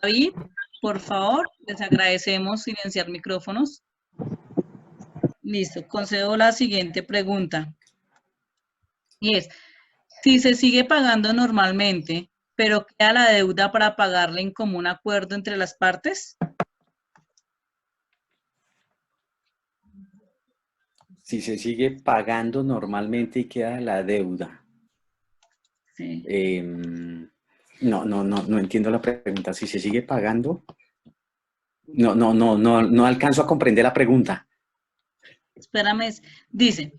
David, por favor, les agradecemos silenciar micrófonos. Listo, concedo la siguiente pregunta. Y es, si se sigue pagando normalmente, pero queda la deuda para pagarla en común acuerdo entre las partes. Si se sigue pagando normalmente y queda la deuda. Sí. No entiendo la pregunta. Si se sigue pagando, no alcanzo a comprender la pregunta. Espérame, dice,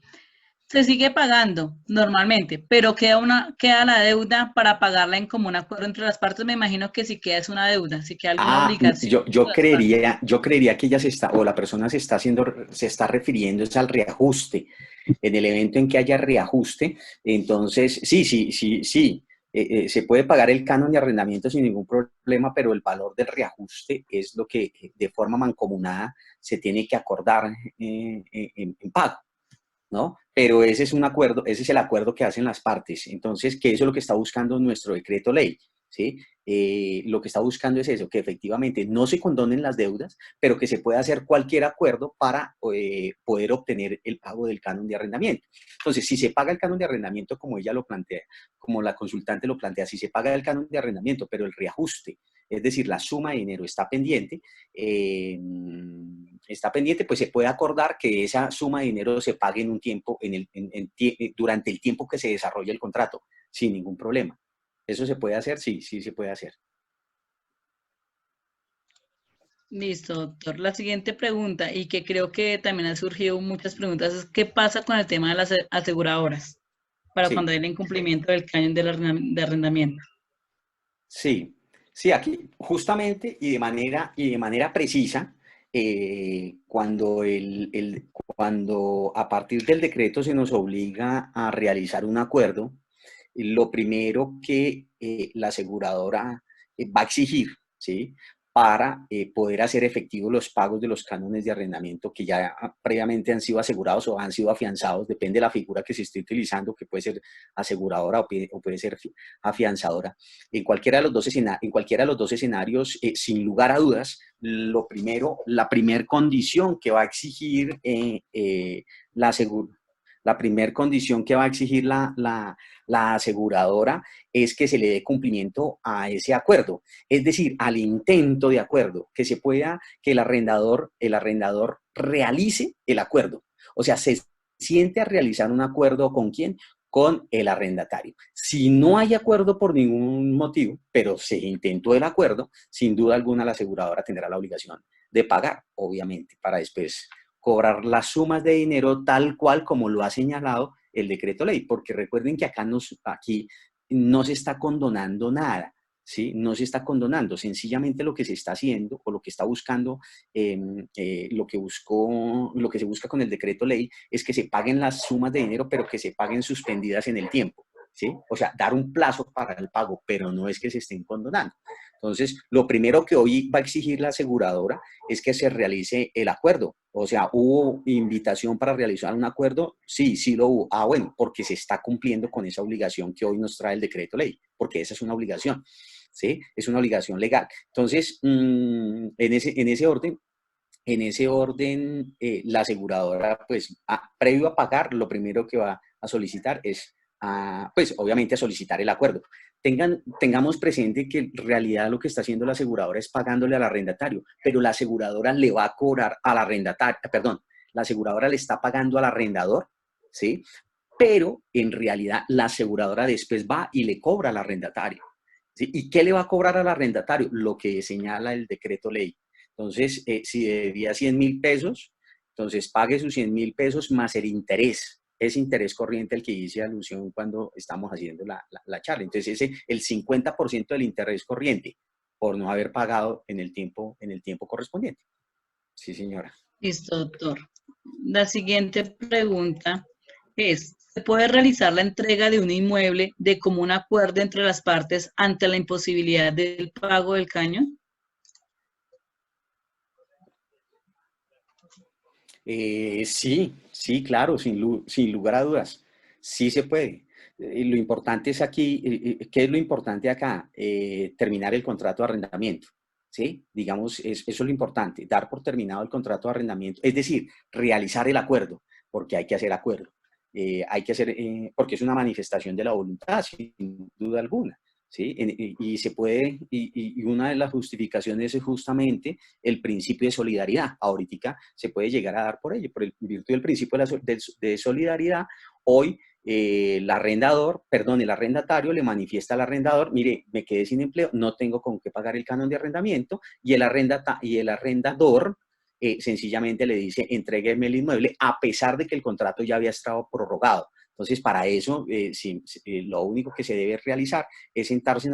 se sigue pagando normalmente, pero queda la deuda para pagarla en común acuerdo entre las partes. Me imagino que si queda es una deuda, si queda alguna obligación Yo entre las partes. creería que ella o la persona se está refiriendo es al reajuste. En el evento en que haya reajuste, entonces sí, se puede pagar el canon de arrendamiento sin ningún problema, pero el valor del reajuste es lo que de forma mancomunada se tiene que acordar en pago, ¿no? Pero ese es un acuerdo, ese es el acuerdo que hacen las partes. Entonces, que eso es lo que está buscando nuestro decreto ley, ¿sí? Lo que está buscando es eso, que efectivamente no se condonen las deudas, pero que se pueda hacer cualquier acuerdo para poder obtener el pago del canon de arrendamiento. Entonces, si se paga el canon de arrendamiento como ella lo plantea, como la consultante lo plantea, si se paga el canon de arrendamiento, pero el reajuste, es decir, la suma de dinero está pendiente, pues se puede acordar que esa suma de dinero se pague en un tiempo, durante el tiempo que se desarrolla el contrato, sin ningún problema. ¿Eso se puede hacer? Sí, sí se puede hacer. Listo, doctor. La siguiente pregunta, y que creo que también han surgido muchas preguntas, es ¿qué pasa con el tema de las aseguradoras para cuando Sí, hay el incumplimiento del canon de arrendamiento? sí, sí, aquí justamente y de manera precisa, cuando a partir del decreto se nos obliga a realizar un acuerdo, lo primero que la aseguradora va a exigir, ¿sí? Para poder hacer efectivos los pagos de los cánones de arrendamiento que ya previamente han sido asegurados o han sido afianzados, depende de la figura que se esté utilizando, que puede ser aseguradora o puede ser afianzadora. En cualquiera de los dos escenarios, sin lugar a dudas, la primer condición que va a exigir la aseguradora, la primera condición que va a exigir la aseguradora es que se le dé cumplimiento a ese acuerdo, es decir, al intento de acuerdo, que el arrendador realice el acuerdo. O sea, se siente a realizar un acuerdo ¿con quién? Con el arrendatario. Si no hay acuerdo por ningún motivo, pero se intentó el acuerdo, sin duda alguna la aseguradora tendrá la obligación de pagar, obviamente, para después cobrar las sumas de dinero tal cual como lo ha señalado el decreto ley, porque recuerden que aquí no se está condonando nada, ¿sí? No se está condonando, sencillamente lo que se está haciendo o lo que está buscando, lo que se busca con el decreto ley es que se paguen las sumas de dinero, pero que se paguen suspendidas en el tiempo, ¿sí? O sea, dar un plazo para el pago, pero no es que se estén condonando. Entonces, lo primero que hoy va a exigir la aseguradora es que se realice el acuerdo. O sea, ¿hubo invitación para realizar un acuerdo? Sí, sí lo hubo. Ah, bueno, porque se está cumpliendo con esa obligación que hoy nos trae el decreto ley, porque esa es una obligación, ¿sí? Es una obligación legal. Entonces, en ese orden, la aseguradora, pues, previo a pagar, lo primero que va a solicitar es, pues, obviamente a solicitar el acuerdo. Tengamos presente que en realidad lo que está haciendo la aseguradora es pagándole al arrendatario, pero la aseguradora le va a cobrar al arrendatario, perdón, la aseguradora le está pagando al arrendador, ¿sí? Pero en realidad la aseguradora después va y le cobra al arrendatario, ¿sí? ¿Y qué le va a cobrar al arrendatario? Lo que señala el decreto ley. Entonces, si debía 100.000 pesos, entonces pague sus 100.000 pesos más el interés, ese interés corriente al que hice alusión cuando estamos haciendo la charla. Entonces, el 50% del interés corriente por no haber pagado en el tiempo correspondiente. Sí, señora. Listo, doctor. La siguiente pregunta es, ¿se puede realizar la entrega de un inmueble de común acuerdo entre las partes ante la imposibilidad del pago del cañón? Sí, claro, sin lugar a dudas. Sí se puede. Lo importante es aquí, ¿qué es lo importante acá? Terminar el contrato de arrendamiento. ¿sí? Digamos, eso es lo importante, dar por terminado el contrato de arrendamiento, es decir, realizar el acuerdo, porque hay que hacer acuerdo. Porque es una manifestación de la voluntad, sin duda alguna. ¿Sí? Y se puede, y una de las justificaciones es justamente el principio de solidaridad. Ahorita se puede llegar a dar por ello, por el virtud del principio de solidaridad. Hoy el arrendatario le manifiesta al arrendador: mire, me quedé sin empleo, no tengo con qué pagar el canon de arrendamiento, y el arrendador sencillamente le dice: entrégueme el inmueble, a pesar de que el contrato ya había estado prorrogado. Entonces, para eso, lo único que se debe realizar es sentarse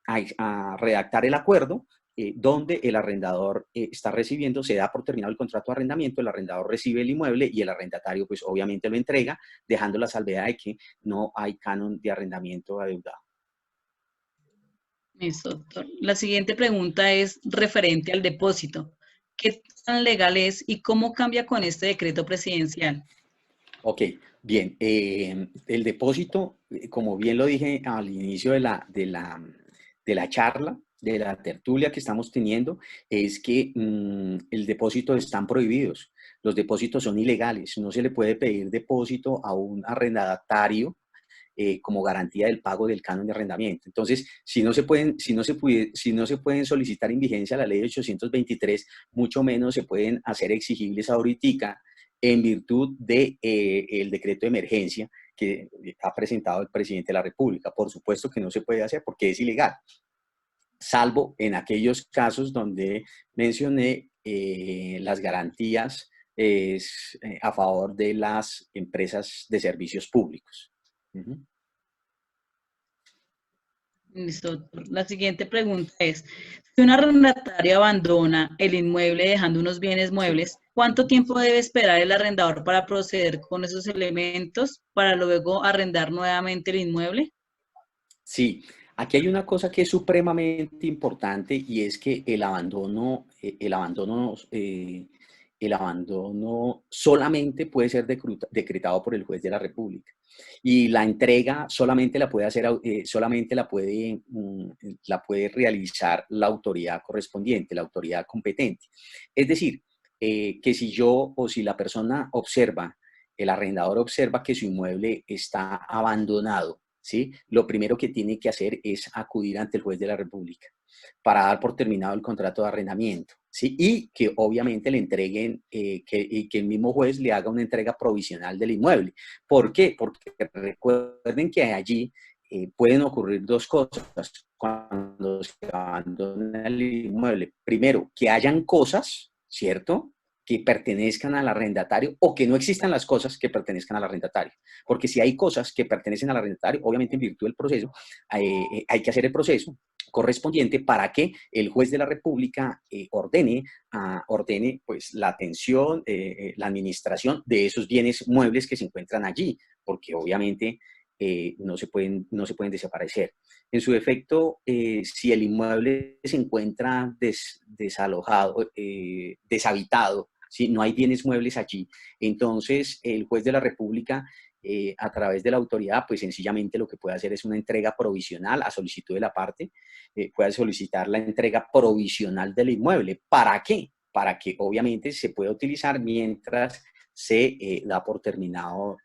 a redactar el acuerdo, donde el arrendador está recibiendo, se da por terminado el contrato de arrendamiento, el arrendador recibe el inmueble y el arrendatario pues obviamente lo entrega, dejando la salvedad de que no hay canon de arrendamiento adeudado. Listo, doctor. La siguiente pregunta es referente al depósito. ¿Qué tan legal es y cómo cambia con este decreto presidencial? Ok, bien. El depósito, como bien lo dije al inicio de la charla, de la tertulia que estamos teniendo, es que el depósito están prohibidos. Los depósitos son ilegales. No se le puede pedir depósito a un arrendatario como garantía del pago del canon de arrendamiento. Entonces, si no se pueden solicitar en vigencia la ley 823, mucho menos se pueden hacer exigibles ahorita en virtud de el decreto de emergencia que ha presentado el presidente de la República. Por supuesto que no se puede hacer porque es ilegal, salvo en aquellos casos donde mencioné las garantías a favor de las empresas de servicios públicos. Uh-huh. Listo, doctor. La siguiente pregunta es, si un arrendatario abandona el inmueble dejando unos bienes Sí. muebles, ¿cuánto tiempo debe esperar el arrendador para proceder con esos elementos para luego arrendar nuevamente el inmueble? Sí, aquí hay una cosa que es supremamente importante y es que el abandono solamente puede ser decretado por el juez de la República, y la entrega solamente la puede hacer, solamente la puede realizar la autoridad correspondiente, la autoridad competente. Es decir, que si yo o si la persona observa, el arrendador observa que su inmueble está abandonado, ¿sí? Lo primero que tiene que hacer es acudir ante el juez de la República para dar por terminado el contrato de arrendamiento, ¿sí? Y que obviamente le entreguen, y que el mismo juez le haga una entrega provisional del inmueble. ¿Por qué? Porque recuerden que allí pueden ocurrir dos cosas cuando se abandona el inmueble. Primero, que hayan cosas, ¿cierto?, que pertenezcan al arrendatario, o que no existan las cosas que pertenezcan al arrendatario. Porque si hay cosas que pertenecen al arrendatario, obviamente en virtud del proceso, hay que hacer el proceso correspondiente para que el juez de la República ordene pues, la atención, la administración de esos bienes muebles que se encuentran allí, porque obviamente no se pueden desaparecer. En su defecto, si el inmueble se encuentra desalojado, deshabitado, ¿sí?, no hay bienes muebles allí, entonces el juez de la República, a través de la autoridad, pues sencillamente lo que puede hacer es una entrega provisional a solicitud de la parte, puede solicitar la entrega provisional del inmueble. ¿Para qué? Para que obviamente se pueda utilizar mientras se da por terminado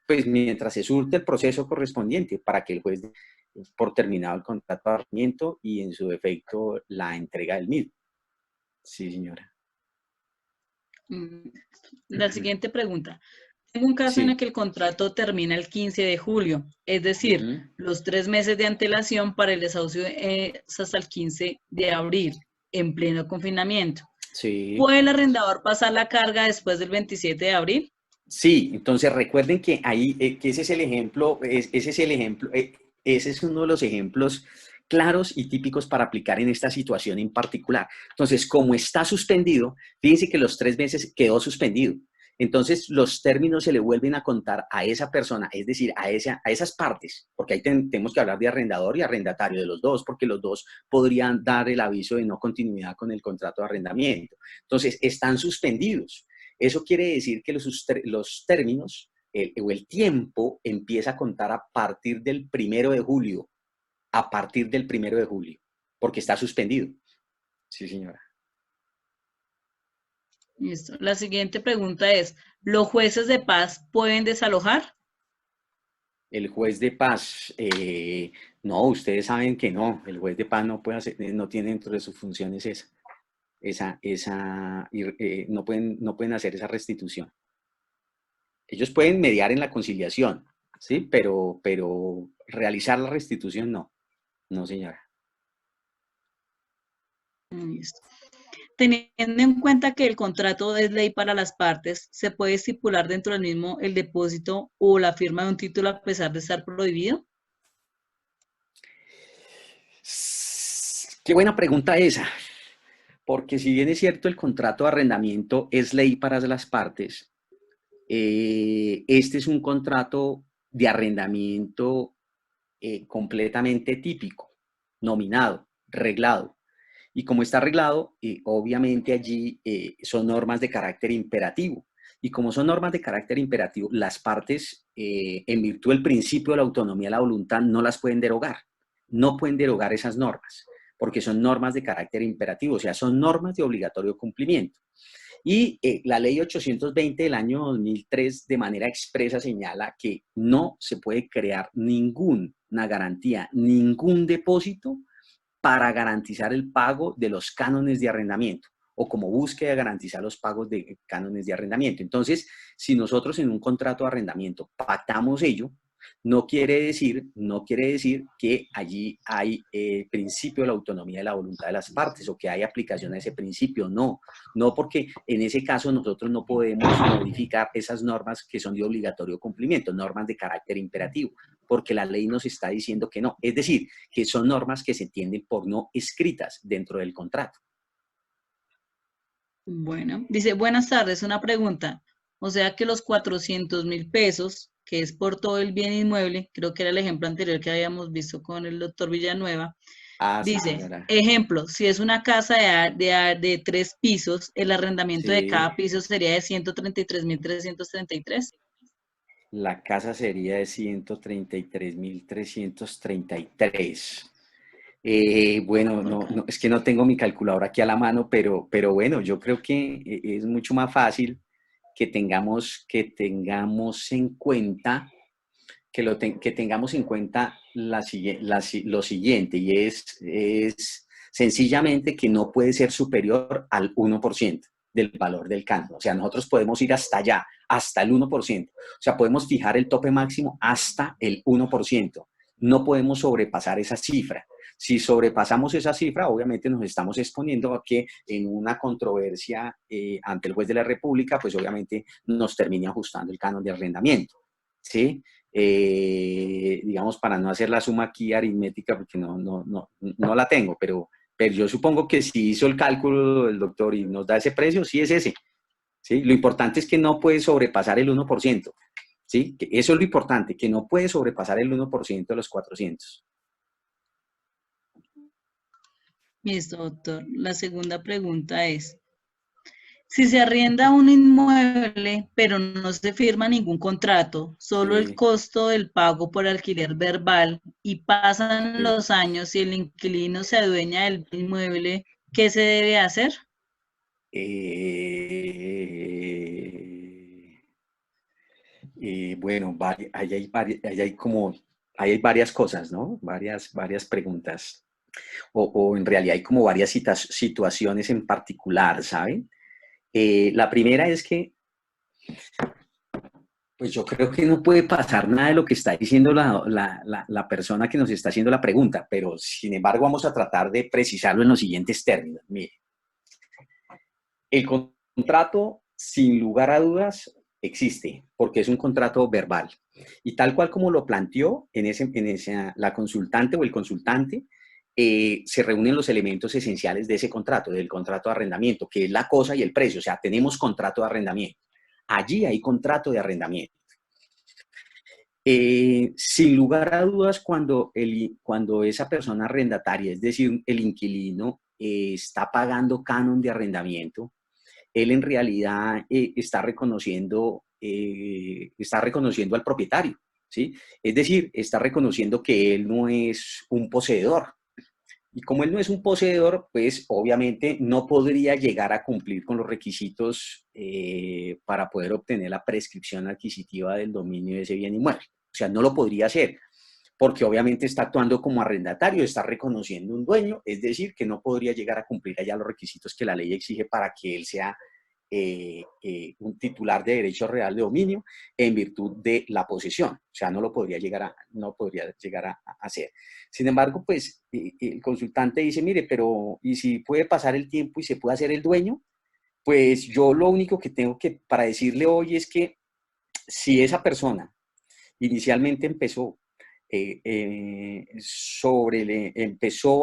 pues mientras se surte el proceso correspondiente, para que el juez dé por terminado el contrato de arrendamiento y en su defecto la entrega del mismo. Sí, señora. La siguiente pregunta. Tengo un caso en el Sí. que el contrato termina el 15 de julio, es decir, Uh-huh. los 3 meses de antelación para el desahucio es hasta el 15 de abril, en pleno confinamiento. Sí. ¿Puede el arrendador pasar la carga después del 27 de abril? Sí, entonces recuerden que ahí, que ese es el ejemplo, ese es uno de los ejemplos claros y típicos para aplicar en esta situación en particular. Entonces, como está suspendido, fíjense que los 3 meses quedó suspendido. Entonces, los términos se le vuelven a contar a esa persona, es decir, a esas partes, porque ahí tenemos que hablar de arrendador y arrendatario, de los dos, porque los dos podrían dar el aviso de no continuidad con el contrato de arrendamiento. Entonces, están suspendidos. Eso quiere decir que los términos o el tiempo empieza a contar a partir del 1 de julio, a partir del 1 de julio. porque está suspendido. Sí, señora. Listo. La siguiente pregunta es, ¿los jueces de paz pueden desalojar? El juez de paz, no, ustedes saben que no, el juez de paz no puede hacer, no tiene dentro de sus funciones no pueden hacer esa restitución. Ellos pueden mediar en la conciliación, ¿sí? Pero realizar la restitución no, no, señora. Listo. Teniendo en cuenta que el contrato es ley para las partes, ¿se puede estipular dentro del mismo el depósito o la firma de un título a pesar de estar prohibido? Qué buena pregunta esa, porque si bien es cierto el contrato de arrendamiento es ley para las partes, este es un contrato de arrendamiento completamente típico, nominado, reglado. Y como está arreglado, obviamente allí son normas de carácter imperativo. Y como son normas de carácter imperativo, las partes, en virtud del principio de la autonomía de la voluntad, no las pueden derogar. No pueden derogar esas normas, porque son normas de carácter imperativo, o sea, son normas de obligatorio cumplimiento. Y la ley 820 del año 2003 de manera expresa señala que no se puede crear ninguna garantía, ningún depósito para garantizar el pago de los cánones de arrendamiento o como búsqueda de garantizar los pagos de cánones de arrendamiento. Entonces, si nosotros en un contrato de arrendamiento pactamos ello, no quiere decir que allí hay principio de la autonomía de la voluntad de las partes o que hay aplicación a ese principio. No, no, porque en ese caso nosotros no podemos modificar esas normas que son de obligatorio cumplimiento, normas de carácter imperativo, porque la ley nos está diciendo que no. Es decir, que son normas que se entienden por no escritas dentro del contrato. Bueno, dice, buenas tardes, una pregunta. O sea que los 400.000 pesos, que es por todo el bien inmueble, creo que era el ejemplo anterior que habíamos visto con el doctor Villanueva, Ah, sí, dice, señora. ejemplo, si es una casa de 3 pisos, el arrendamiento de Sí, cada piso sería de 133.333. la casa sería de 133.333. Bueno, es que no tengo mi calculadora aquí a la mano, pero bueno, yo creo que es mucho más fácil que tengamos en cuenta, que tengamos en cuenta lo siguiente, y es sencillamente que no puede ser superior al 1% del valor del canon. O sea, nosotros podemos ir hasta allá, hasta el 1%. O sea, podemos fijar el tope máximo hasta el 1%. No podemos sobrepasar esa cifra. Si sobrepasamos esa cifra, obviamente nos estamos exponiendo a que en una controversia ante el juez de la República, pues obviamente nos termine ajustando el canon de arrendamiento, ¿sí? Digamos, para no hacer la suma aquí aritmética, porque no la tengo, pero yo supongo que si hizo el cálculo el doctor y nos da ese precio, sí es ese, ¿sí? Lo importante es que no puede sobrepasar el 1%, ¿sí? Que eso es lo importante, que no puede sobrepasar el 1% de los 400. Listo, doctor. La segunda pregunta es, si se arrienda un inmueble, pero no se firma ningún contrato, solo el Sí, costo del pago por alquiler verbal y pasan sí. los años y el inquilino se adueña del inmueble, ¿qué se debe hacer? Eh, bueno, ahí hay varias cosas, ¿no? Varias preguntas. O en realidad hay como varias situaciones en particular, ¿saben? La primera es que, pues yo creo que no puede pasar nada de lo que está diciendo la persona que nos está haciendo la pregunta, pero sin embargo vamos a tratar de precisarlo en los siguientes términos. Mire, el contrato, sin lugar a dudas, existe, porque es un contrato verbal. Y tal cual como lo planteó la consultante o el consultante, se reúnen los elementos esenciales de ese contrato, del contrato de arrendamiento, que es la cosa y el precio. O sea, tenemos contrato de arrendamiento. Allí hay contrato de arrendamiento. Sin lugar a dudas, cuando esa persona arrendataria, es decir, el inquilino, está pagando canon de arrendamiento, él en realidad está reconociendo al propietario, ¿sí? Es decir, está reconociendo que él no es un poseedor, Y como él no es un poseedor, pues obviamente no podría llegar a cumplir con los requisitos para poder obtener la prescripción adquisitiva del dominio de ese bien inmueble. O sea, no lo podría hacer, porque obviamente está actuando como arrendatario, está reconociendo un dueño, es decir, que no podría llegar a cumplir allá los requisitos que la ley exige para que él sea un titular de derecho real de dominio en virtud de la posesión. O sea, no podría llegar a hacer. Sin embargo, pues el consultante dice, mire, pero ¿y si puede pasar el tiempo y se puede hacer el dueño? Pues yo lo único que tengo que para decirle hoy es que si esa persona inicialmente empezó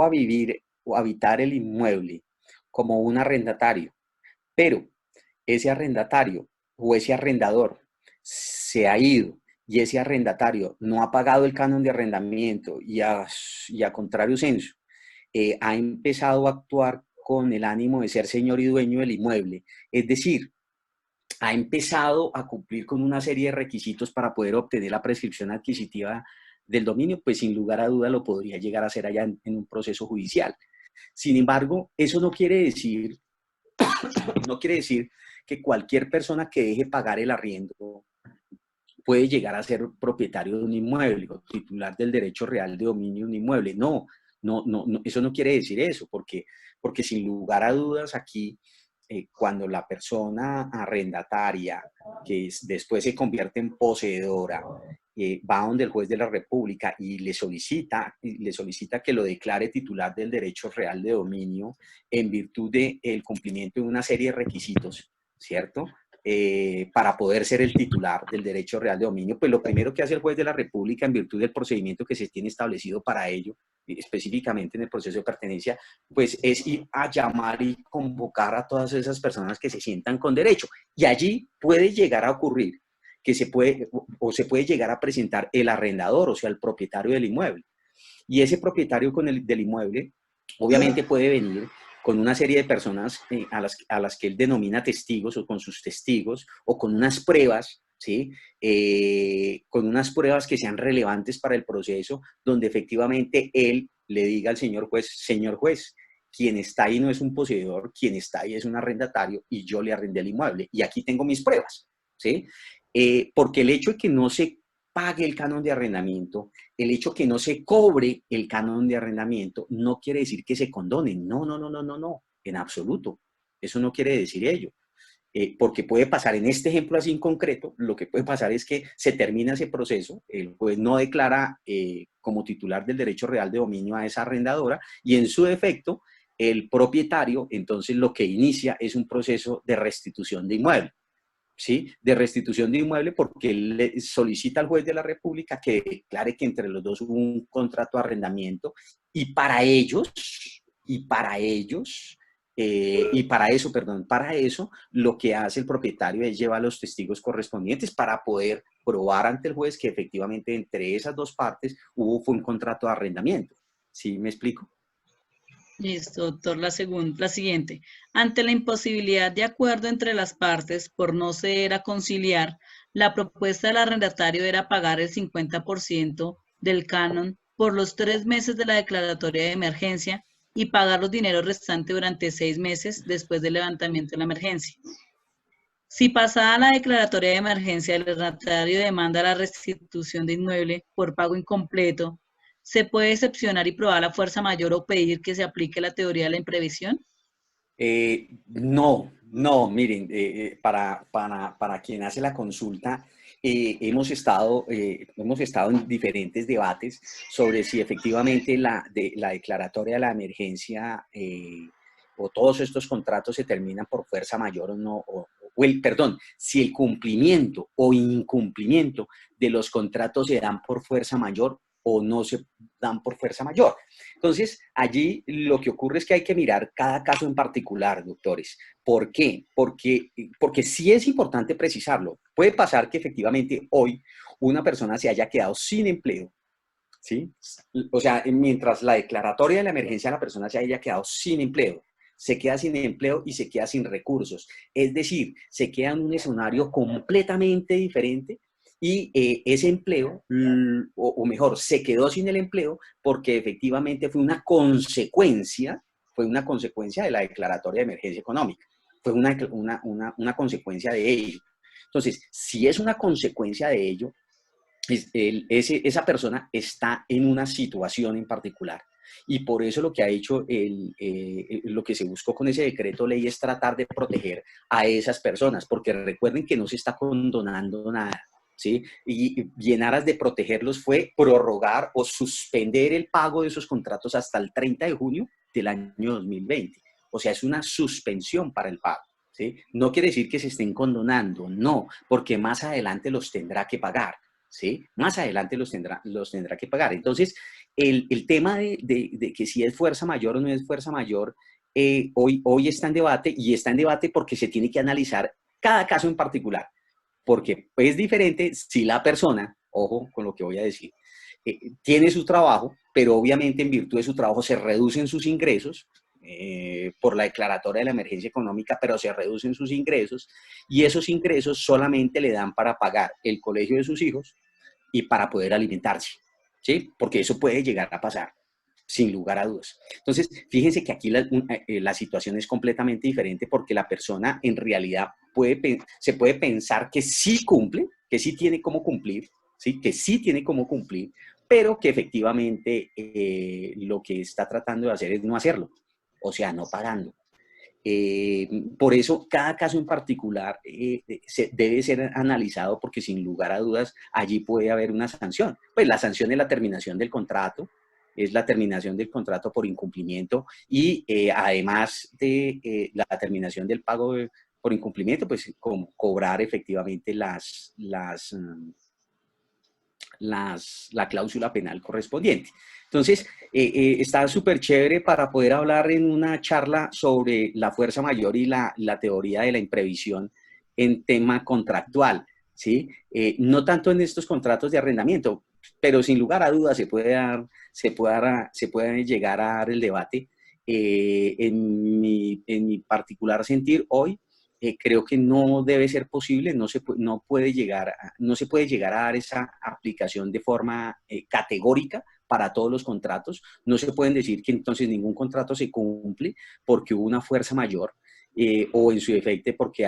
a vivir o habitar el inmueble como un arrendatario, pero ese arrendatario o ese arrendador se ha ido y ese arrendatario no ha pagado el canon de arrendamiento y a contrario censo, ha empezado a actuar con el ánimo de ser señor y dueño del inmueble, es decir, ha empezado a cumplir con una serie de requisitos para poder obtener la prescripción adquisitiva del dominio, pues sin lugar a duda lo podría llegar a hacer allá en un proceso judicial. Sin embargo, eso no quiere decir que cualquier persona que deje pagar el arriendo puede llegar a ser propietario de un inmueble o titular del derecho real de dominio de un inmueble. No, eso no quiere decir eso, porque sin lugar a dudas aquí, cuando la persona arrendataria, que después se convierte en poseedora, va donde el juez de la República y le solicita que lo declare titular del derecho real de dominio en virtud del cumplimiento de una serie de requisitos, ¿cierto? Para poder ser el titular del derecho real de dominio, pues lo primero que hace el juez de la República en virtud del procedimiento que se tiene establecido para ello, específicamente en el proceso de pertenencia, pues es ir a llamar y convocar a todas esas personas que se sientan con derecho. Y allí puede llegar a ocurrir que se puede llegar a presentar el arrendador, o sea, el propietario del inmueble. Y ese propietario del inmueble, obviamente puede venir con una serie de personas a las que él denomina testigos o con sus testigos o con unas pruebas, ¿sí? Con unas pruebas que sean relevantes para el proceso, donde efectivamente él le diga al señor juez, quien está ahí no es un poseedor, quien está ahí es un arrendatario y yo le arrendé el inmueble y aquí tengo mis pruebas, ¿sí? Porque el hecho de que no se pague el canon de arrendamiento, el hecho que no se cobre el canon de arrendamiento, no quiere decir que se condone. No, en absoluto. Eso no quiere decir ello. Porque puede pasar, en este ejemplo así en concreto, lo que puede pasar es que se termina ese proceso, el juez no declara como titular del derecho real de dominio a esa arrendadora y en su defecto, el propietario, entonces lo que inicia es un proceso de restitución de inmueble. ¿Sí? De restitución de inmueble porque él le solicita al juez de la República que declare que entre los dos hubo un contrato de arrendamiento y para eso lo que hace el propietario es llevar a los testigos correspondientes para poder probar ante el juez que efectivamente entre esas dos partes fue un contrato de arrendamiento. ¿Sí me explico? Listo, doctor. La siguiente. Ante la imposibilidad de acuerdo entre las partes por no ceder a conciliar, la propuesta del arrendatario era pagar el 50% del canon por los 3 meses de la declaratoria de emergencia y pagar los dineros restantes durante 6 meses después del levantamiento de la emergencia. Si pasada la declaratoria de emergencia, el arrendatario demanda la restitución de inmueble por pago incompleto, ¿se puede excepcionar y probar la fuerza mayor o pedir que se aplique la teoría de la imprevisión? No, miren, para quien hace la consulta, hemos estado en diferentes debates sobre si efectivamente la declaratoria de la emergencia o todos estos contratos se terminan por fuerza mayor o no, si el cumplimiento o incumplimiento de los contratos se dan por fuerza mayor o no se dan por fuerza mayor. Entonces, allí lo que ocurre es que hay que mirar cada caso en particular, doctores. ¿Por qué? Porque sí es importante precisarlo. Puede pasar que efectivamente hoy una persona se haya quedado sin empleo, ¿sí? O sea, mientras la declaratoria de la emergencia la persona se haya quedado sin empleo, se queda sin empleo y se queda sin recursos. Es decir, se queda en un escenario completamente diferente y ese empleo, o mejor, se quedó sin el empleo porque efectivamente fue una consecuencia de la declaratoria de emergencia económica, fue una consecuencia de ello. Entonces, si es una consecuencia de ello, esa persona está en una situación en particular. Y por eso lo que ha hecho, lo que se buscó con ese decreto ley es tratar de proteger a esas personas, porque recuerden que no se está condonando nada, ¿sí? Y en aras de protegerlos fue prorrogar o suspender el pago de esos contratos hasta el 30 de junio del año 2020. O sea, es una suspensión para el pago, ¿sí? No quiere decir que se estén condonando, no, porque más adelante los tendrá que pagar. ¿Sí? Más adelante los tendrá que pagar. Entonces, el tema de que si es fuerza mayor o no es fuerza mayor, hoy está en debate, y está en debate porque se tiene que analizar cada caso en particular, porque es diferente si la persona, ojo con lo que voy a decir, tiene su trabajo, pero obviamente en virtud de su trabajo se reducen sus ingresos, por la declaratoria de la emergencia económica, pero se reducen sus ingresos, y esos ingresos solamente le dan para pagar el colegio de sus hijos y para poder alimentarse, ¿sí? Porque eso puede llegar a pasar, sin lugar a dudas. Entonces, fíjense que aquí la situación es completamente diferente, porque la persona en realidad se puede pensar que sí cumple, que sí tiene cómo cumplir, ¿sí? Que sí tiene cómo cumplir, pero que efectivamente lo que está tratando de hacer es no hacerlo, o sea, no pagando. Por eso, cada caso en particular debe ser analizado, porque sin lugar a dudas allí puede haber una sanción. Pues la sanción es la terminación del contrato, es la terminación del contrato por incumplimiento, y además de la terminación del pago por incumplimiento, pues cobrar efectivamente la cláusula penal correspondiente. Entonces, está súper chévere para poder hablar en una charla sobre la fuerza mayor y la teoría de la imprevisión en tema contractual, ¿sí? No tanto en estos contratos de arrendamiento, pero sin lugar a dudas se puede llegar a dar el debate. En mi particular sentir hoy, creo que no debe ser posible, no se puede llegar a dar esa aplicación de forma categórica para todos los contratos. No se pueden decir que entonces ningún contrato se cumple porque hubo una fuerza mayor, o en su defecto porque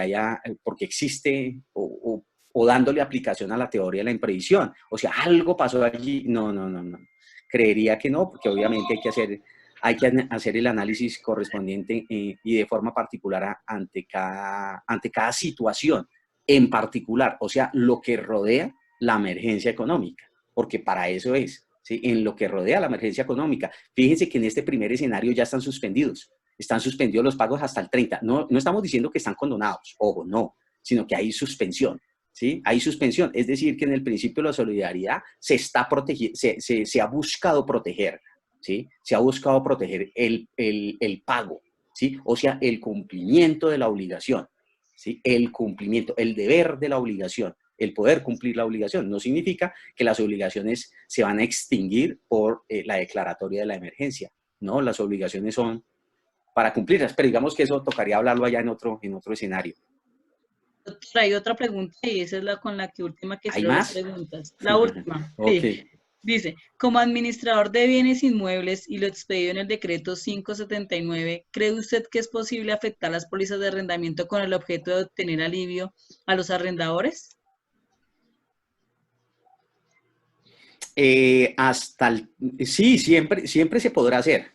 existe, o dándole aplicación a la teoría de la imprevisión. O sea, algo pasó allí. No, no, no, no. Creería que no, porque obviamente hay que hacer el análisis correspondiente, y de forma particular ante cada situación en particular, o sea, lo que rodea la emergencia económica, porque para eso es, ¿sí? En lo que rodea la emergencia económica. Fíjense que en este primer escenario ya están suspendidos los pagos hasta el 30. No, no estamos diciendo que están condonados, ojo, no, sino que hay suspensión. ¿Sí? Hay suspensión, es decir, que en el principio de la solidaridad se ha buscado proteger, ¿sí? Se ha buscado proteger el pago, ¿sí? O sea, el cumplimiento de la obligación, ¿sí? El cumplimiento, el deber de la obligación, el poder cumplir la obligación. No significa que las obligaciones se van a extinguir por la declaratoria de la emergencia, ¿no? Las obligaciones son para cumplirlas, pero digamos que eso tocaría hablarlo allá en otro escenario. Doctora, hay otra pregunta, y esa es la con la que última que ¿Hay cierro las más? preguntas. La última, Ok. sí. Dice, como administrador de bienes inmuebles y lo expedido en el decreto 579, ¿cree usted que es posible afectar las pólizas de arrendamiento con el objeto de obtener alivio a los arrendadores? Sí, siempre se podrá hacer,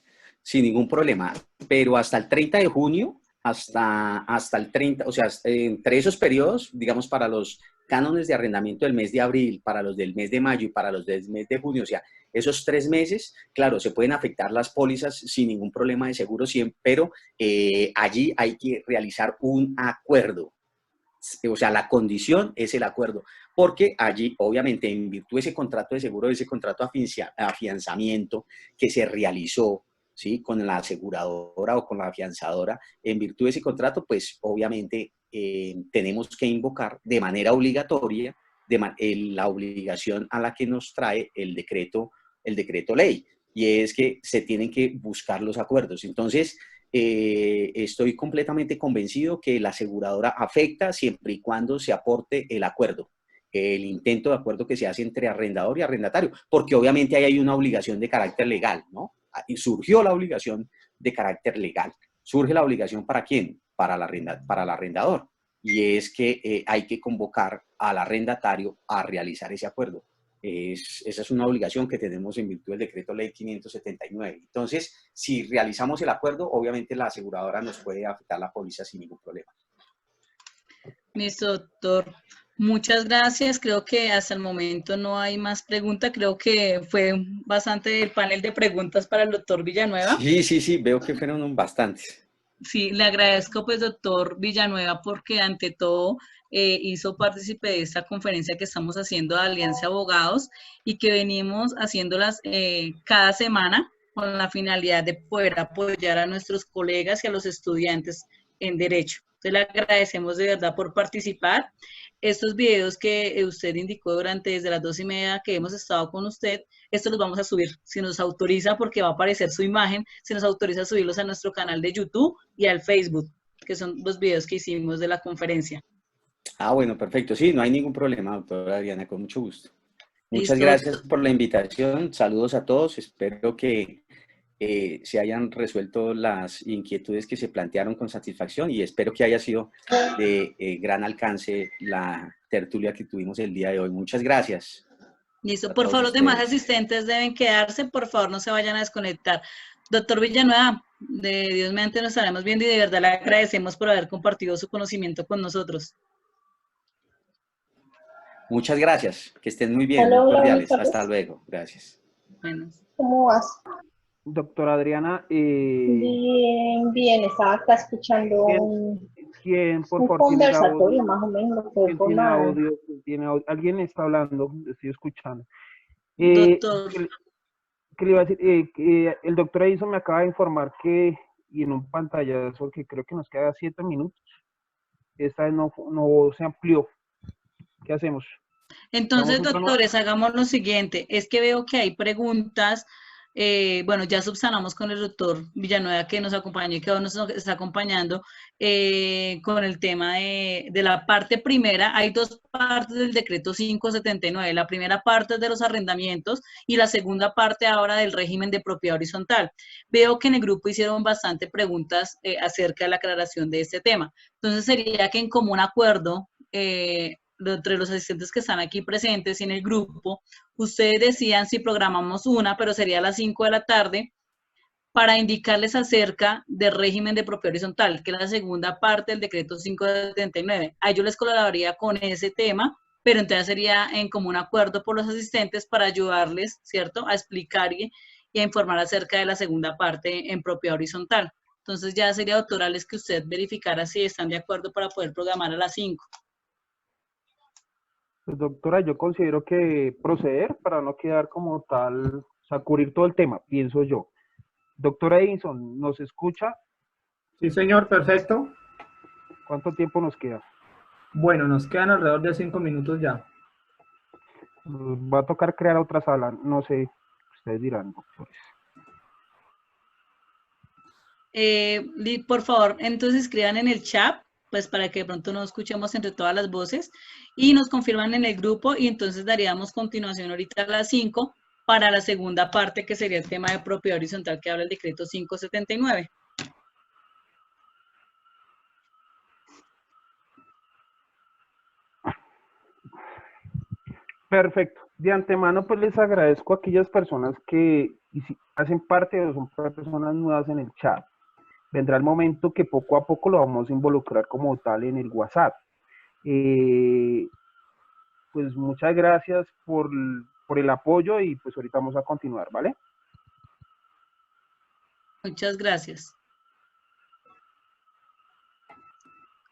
sin ningún problema, pero hasta el 30 de junio, hasta el 30, o sea, entre esos periodos, digamos, para los cánones de arrendamiento del mes de abril, para los del mes de mayo y para los del mes de junio, o sea, esos 3 meses, claro, se pueden afectar las pólizas sin ningún problema de seguro, pero allí hay que realizar un acuerdo. O sea, la condición es el acuerdo, porque allí, obviamente, en virtud de ese contrato de seguro, de ese contrato de afianzamiento que se realizó, ¿sí? Con la aseguradora o con la afianzadora, en virtud de ese contrato, pues, obviamente, tenemos que invocar de manera obligatoria la obligación a la que nos trae el decreto ley, y es que se tienen que buscar los acuerdos. Entonces, estoy completamente convencido que la aseguradora afecta siempre y cuando se aporte el acuerdo. el intento de acuerdo que se hace entre arrendador y arrendatario, porque obviamente ahí hay una obligación de carácter legal, ¿no? Y surgió la obligación de carácter legal. ¿Surge la obligación para quién? Para el arrendador. Y es que hay que convocar al arrendatario a realizar ese acuerdo. Esa es una obligación que tenemos en virtud del decreto ley 579. Entonces, si realizamos el acuerdo, obviamente la aseguradora nos puede afectar la póliza sin ningún problema. Listo, doctor. Muchas gracias. Creo que hasta el momento no hay más preguntas. Creo que fue bastante el panel de preguntas para el doctor Villanueva. Sí, veo que fueron bastantes. Sí, le agradezco pues, doctor Villanueva, porque ante todo hizo partícipe de esta conferencia que estamos haciendo de Alianza Abogados y que venimos haciéndolas cada semana con la finalidad de poder apoyar a nuestros colegas y a los estudiantes en Derecho. Entonces, le agradecemos de verdad por participar. Estos videos que usted indicó desde las 2:30 que hemos estado con usted, estos los vamos a subir, si nos autoriza, porque va a aparecer su imagen, si nos autoriza subirlos a nuestro canal de YouTube y al Facebook, que son los videos que hicimos de la conferencia. Ah, bueno, perfecto. Sí, no hay ningún problema, doctora Adriana, con mucho gusto. Muchas Listo. gracias por la invitación. Saludos a todos. Espero que se hayan resuelto las inquietudes que se plantearon con satisfacción y espero que haya sido de gran alcance la tertulia que tuvimos el día de hoy. Muchas gracias. Listo. Por favor, los demás asistentes deben quedarse. Por favor, no se vayan a desconectar. Doctor Villanueva, de Dios mediante nos estaremos viendo y de verdad le agradecemos por haber compartido su conocimiento con nosotros. Muchas gracias. Que estén muy bien, muy cordiales. Hasta luego. Gracias. Bueno. ¿Cómo vas? Doctora Adriana, bien, estaba acá escuchando ¿quién por un favor tiene conversatorio audio? más o menos. ¿Quién tiene audio? ¿Tiene audio? Alguien está hablando, estoy escuchando. Doctor. ¿Qué le iba a decir? El doctor Edison me acaba de informar que, y en un pantallazo que creo que nos queda 7 minutos, esta vez no se amplió. ¿Qué hacemos? Entonces, doctores, hagamos lo siguiente. Es que veo que hay preguntas. Bueno, ya subsanamos con el doctor Villanueva que nos acompañó y que hoy nos está acompañando con el tema de la parte primera. Hay dos partes del decreto 579. La primera parte es de los arrendamientos y la segunda parte ahora del régimen de propiedad horizontal. Veo que en el grupo hicieron bastante preguntas acerca de la aclaración de este tema. Entonces, sería que en común acuerdo, entre los asistentes que están aquí presentes y en el grupo, ustedes decían si programamos una, pero sería a las 5 de la tarde, para indicarles acerca del régimen de propiedad horizontal, que es la segunda parte del decreto 579. A ellos les colaboraría con ese tema, pero entonces sería en común acuerdo por los asistentes para ayudarles, ¿cierto?, a explicar y a informar acerca de la segunda parte en propiedad horizontal. Entonces ya sería, doctora, que usted verificara si están de acuerdo para poder programar a las 5. Pues, doctora, yo considero que proceder para no quedar como tal, o sea, cubrir todo el tema, pienso yo. Doctora Edison, ¿nos escucha? Sí, señor, perfecto. ¿Cuánto tiempo nos queda? Bueno, nos quedan alrededor de 5 minutos ya. Va a tocar crear otra sala, no sé, ustedes dirán, doctores. Por favor, entonces escriban en el chat, pues para que de pronto nos escuchemos entre todas las voces y nos confirman en el grupo y entonces daríamos continuación ahorita a las 5 para la segunda parte que sería el tema de propiedad horizontal que habla el decreto 579. Perfecto. De antemano, pues les agradezco a aquellas personas que hacen parte o son personas nuevas en el chat. Vendrá el momento que poco a poco lo vamos a involucrar como tal en el WhatsApp. Pues muchas gracias por el apoyo y pues ahorita vamos a continuar, ¿vale? Muchas gracias.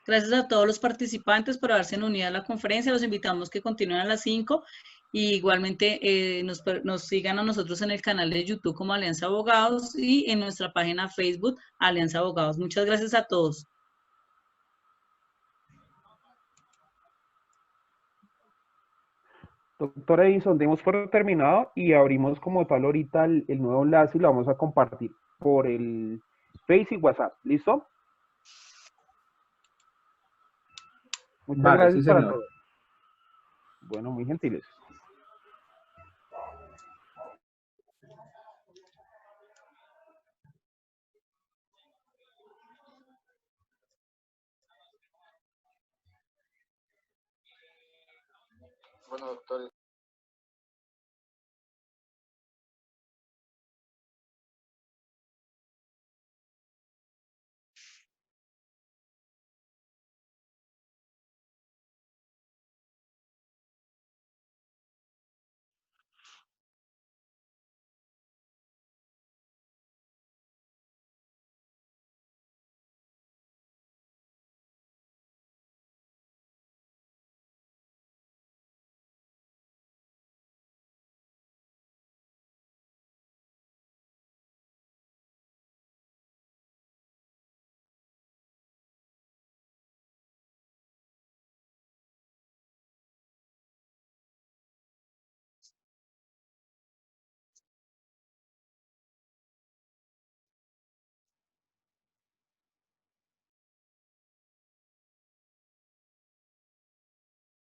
Gracias a todos los participantes por haberse unido a la conferencia. Los invitamos que continúen a las 5 y igualmente nos sigan a nosotros en el canal de YouTube como Alianza Abogados y en nuestra página Facebook Alianza Abogados. Muchas gracias a todos. Doctora Edison, demos por terminado y abrimos como tal ahorita el nuevo enlace y lo vamos a compartir por el Face y WhatsApp. ¿Listo? Muchas gracias para todos. Bueno, muy gentiles. Bueno, doctor,